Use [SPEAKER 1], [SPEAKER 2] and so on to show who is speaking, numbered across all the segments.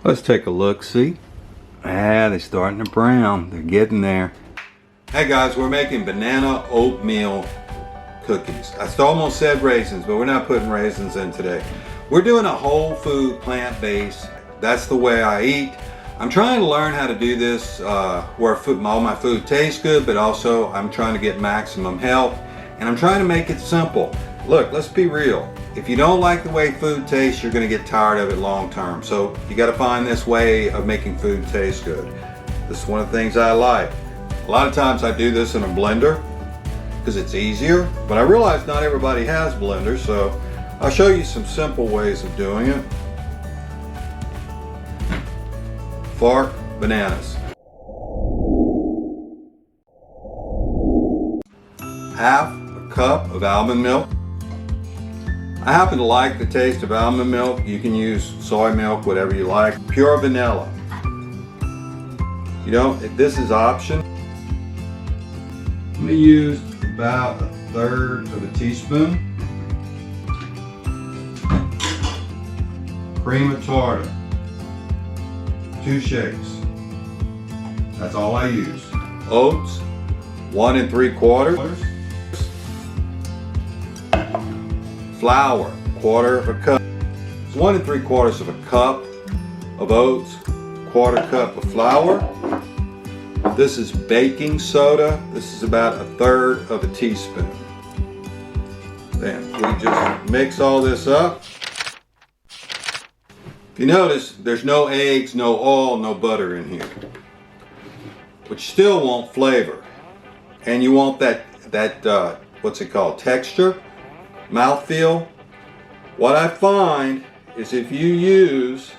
[SPEAKER 1] Let's take a look, see? They're starting to brown. They're getting there. Hey guys, we're making banana oatmeal cookies. I almost said raisins, but we're not putting raisins in today. We're doing a whole food, plant-based. That's the way I eat. I'm trying to learn how to do this where all my food tastes good, but also I'm trying to get maximum health, and I'm trying to make it simple. Look, let's be real. If you don't like the way food tastes, you're going to get tired of it long term. So you got to find this way of making food taste good. This is one of the things I like. A lot of times I do this in a blender because it's easier, but I realize not everybody has blenders, so I'll show you some simple ways of doing it. Fork bananas. Half a cup of almond milk. I happen to like the taste of almond milk. You can use soy milk, whatever you like. Pure vanilla. You know, this is option. I'm going to use about 1/3 of a teaspoon. Cream of tartar. 2 shakes. That's all I use. Oats, 1 3/4. Flour, 1/4 of a cup. It's 1 3/4 of a cup of oats, 1/4 cup of flour. This is baking soda. This is about 1/3 of a teaspoon. Then we just mix all this up. If you notice, there's no eggs, no oil, no butter in here. But you still want flavor. And you want that what's it called, texture, mouthfeel. What I find is if you use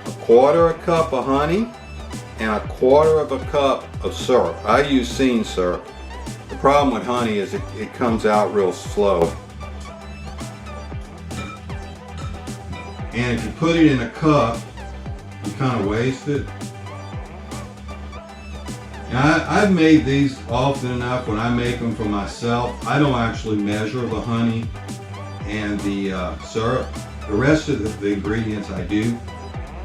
[SPEAKER 1] 1/4 cup of honey and 1/4 of a cup of syrup. I use cane syrup. The problem with honey is it comes out real slow. And if you put it in a cup, you kind of waste it. Now, I've made these often enough when I make them for myself. I don't actually measure the honey and the syrup. The rest of the ingredients I do.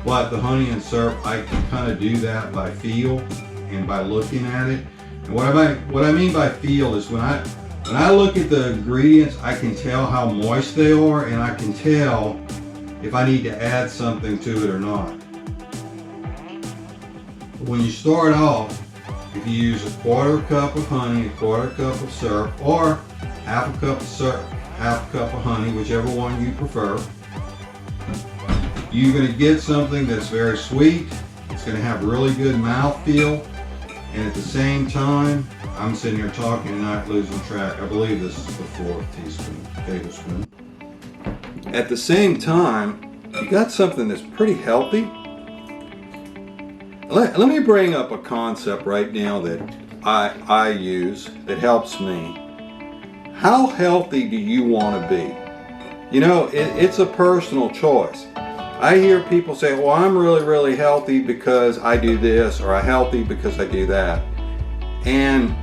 [SPEAKER 1] But the honey and syrup, I can kind of do that by feel and by looking at it. And what I mean by feel is when I look at the ingredients, I can tell how moist they are, and I can tell if I need to add something to it or not. But when you start off, if you use 1/4 cup of honey, 1/4 cup of syrup, or half a cup of syrup, half a cup of honey, whichever one you prefer, you're going to get something that's very sweet. It's going to have really good mouthfeel, and at the same time, I'm sitting here talking and not losing track. I believe this is the 4th tablespoon. At the same time, you got something that's pretty healthy. Let me bring up a concept right now that I use that helps me. How healthy do you want to be? You know, it's a personal choice. I hear people say, well, I'm really healthy because I do this, or I'm healthy because I do that. And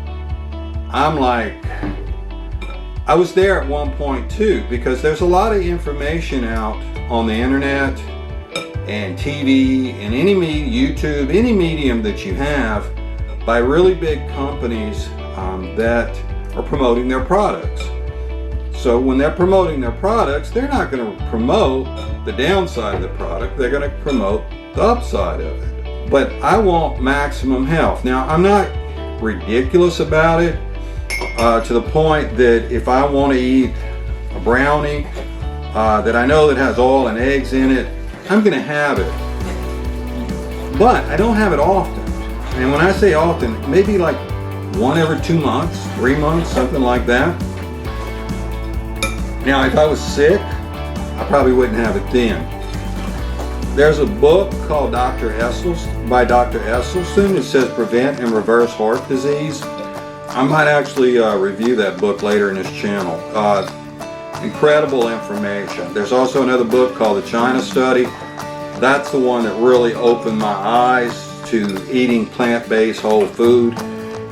[SPEAKER 1] I'm like, I was there at one point too, because there's a lot of information out on the internet and TV and YouTube, any medium that you have, by really big companies that are promoting their products. So when they're promoting their products, they're not going to promote the downside of the product, they're going to promote the upside of it. But I want maximum health. Now, I'm not ridiculous about it to the point that if I want to eat a brownie that I know that has oil and eggs in it, I'm going to have it. But I don't have it often. And when I say often, maybe like 1 every 2 months, 3 months, something like that. Now, if I was sick, I probably wouldn't have it then. There's a book called by Dr. Esselstyn. It says Prevent and Reverse Heart Disease. I might actually review that book later in this channel. Incredible information. There's also another book called The China Study. That's the one that really opened my eyes to eating plant-based whole food,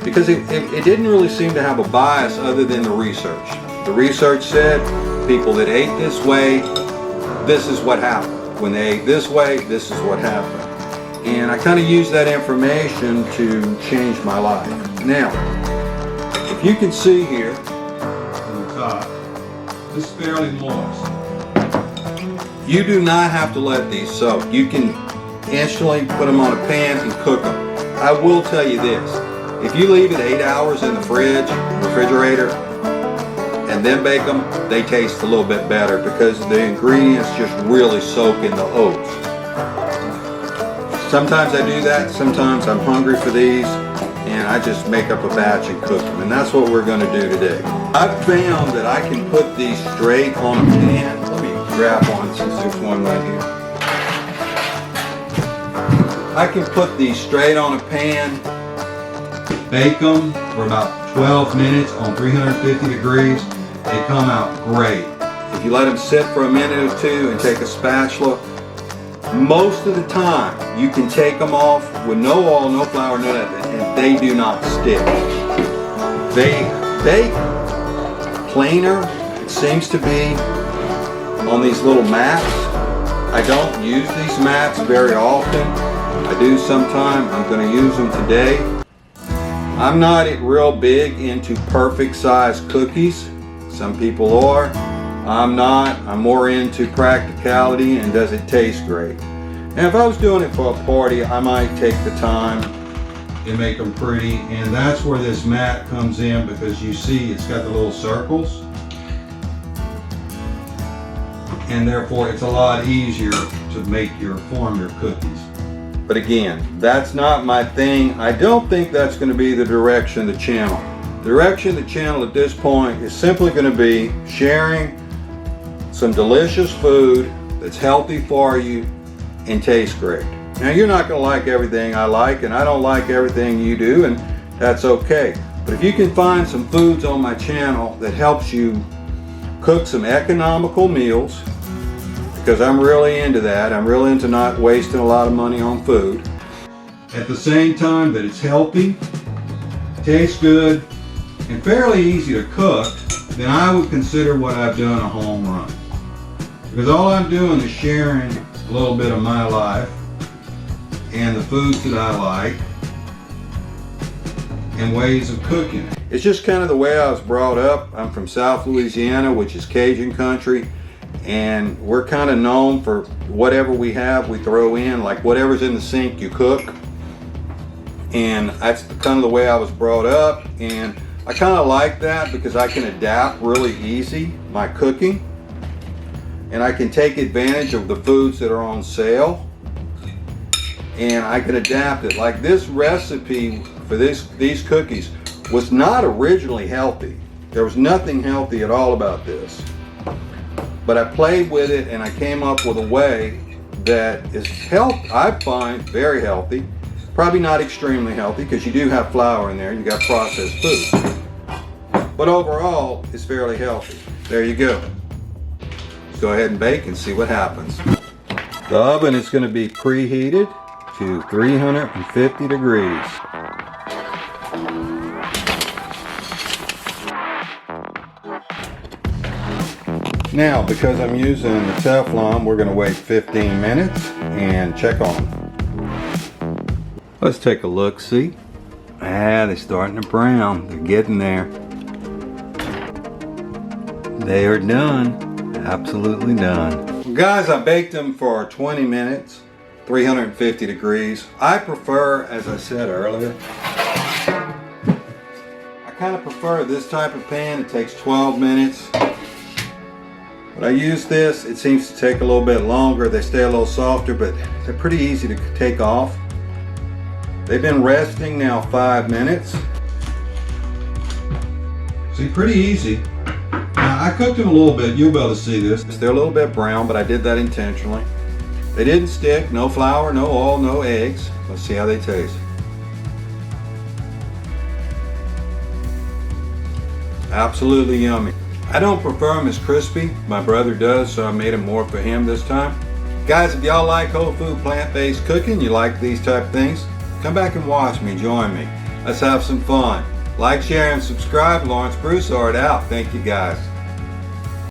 [SPEAKER 1] because it didn't really seem to have a bias other than the research. The research said people that ate this way, this is what happened. when they ate this way, this is what happened. And I kind of use that information to change my life. Now, if you can see here on the top, this is fairly moist. You do not have to let these soak. You can instantly put them on a pan and cook them. I will tell you this, if you leave it 8 hours in the refrigerator, and then bake them, they taste a little bit better because the ingredients just really soak in the oats. Sometimes I do that, sometimes I'm hungry for these, and I just make up a batch and cook them, and that's what we're going to do today. I've found that I can put these straight on a pan. Let me grab one since there's one right here. I can put these straight on a pan, bake them for about 12 minutes on 350 degrees. They come out great. If you let them sit for a minute or two and take a spatula, most of the time you can take them off with no oil, no flour, no nothing, and they do not stick. They bake plainer, it seems to be, on these little mats. I don't use these mats very often. I do sometime. I'm going to use them today. I'm not real big into perfect size cookies. Some people are. I'm not. I'm more into practicality and does it taste great. And if I was doing it for a party, I might take the time and make them pretty. And that's where this mat comes in, because you see it's got the little circles. And therefore it's a lot easier to form your cookies. But again, that's not my thing. I don't think that's going to be the direction of the channel. The direction of the channel at this point is simply going to be sharing some delicious food that's healthy for you and tastes great. Now, you're not going to like everything I like, and I don't like everything you do, and that's okay. But if you can find some foods on my channel that helps you cook some economical meals, because I'm really into that. I'm really into not wasting a lot of money on food. At the same time that it's healthy, tastes good, and fairly easy to cook, then I would consider what I've done a home run. Because all I'm doing is sharing a little bit of my life and the foods that I like and ways of cooking. It's just kind of the way I was brought up. I'm from South Louisiana, which is Cajun country. And we're kind of known for whatever we have, we throw in, like whatever's in the sink, you cook. And that's kind of the way I was brought up. And I kind of like that because I can adapt really easy my cooking. And I can take advantage of the foods that are on sale. And I can adapt it. Like this recipe for these cookies was not originally healthy. There was nothing healthy at all about this. But I played with it and I came up with a way that is I find very healthy. Probably not extremely healthy because you do have flour in there, you got processed food. But overall, it's fairly healthy. There you go. Let's go ahead and bake and see what happens. The oven is going to be preheated to 350 degrees. Now, because I'm using the Teflon, we're going to wait 15 minutes and check on them. Let's take a look, see? They're starting to brown. They're getting there. They are done. Absolutely done. Well, guys, I baked them for 20 minutes, 350 degrees. I prefer, as I said earlier, I kind of prefer this type of pan. It takes 12 minutes. But I use this, it seems to take a little bit longer. They stay a little softer, but they're pretty easy to take off. They've been resting now 5 minutes. See, pretty easy. Now, I cooked them a little bit. You'll be able to see this. They're a little bit brown, but I did that intentionally. They didn't stick. No flour, no oil, no eggs. Let's see how they taste. Absolutely yummy. I don't prefer them as crispy. My brother does, so I made them more for him this time. Guys, if y'all like whole food plant-based cooking, you like these type of things, come back and watch me, join me. Let's have some fun. Like, share, and subscribe. Lawrence Broussard out. Thank you, guys.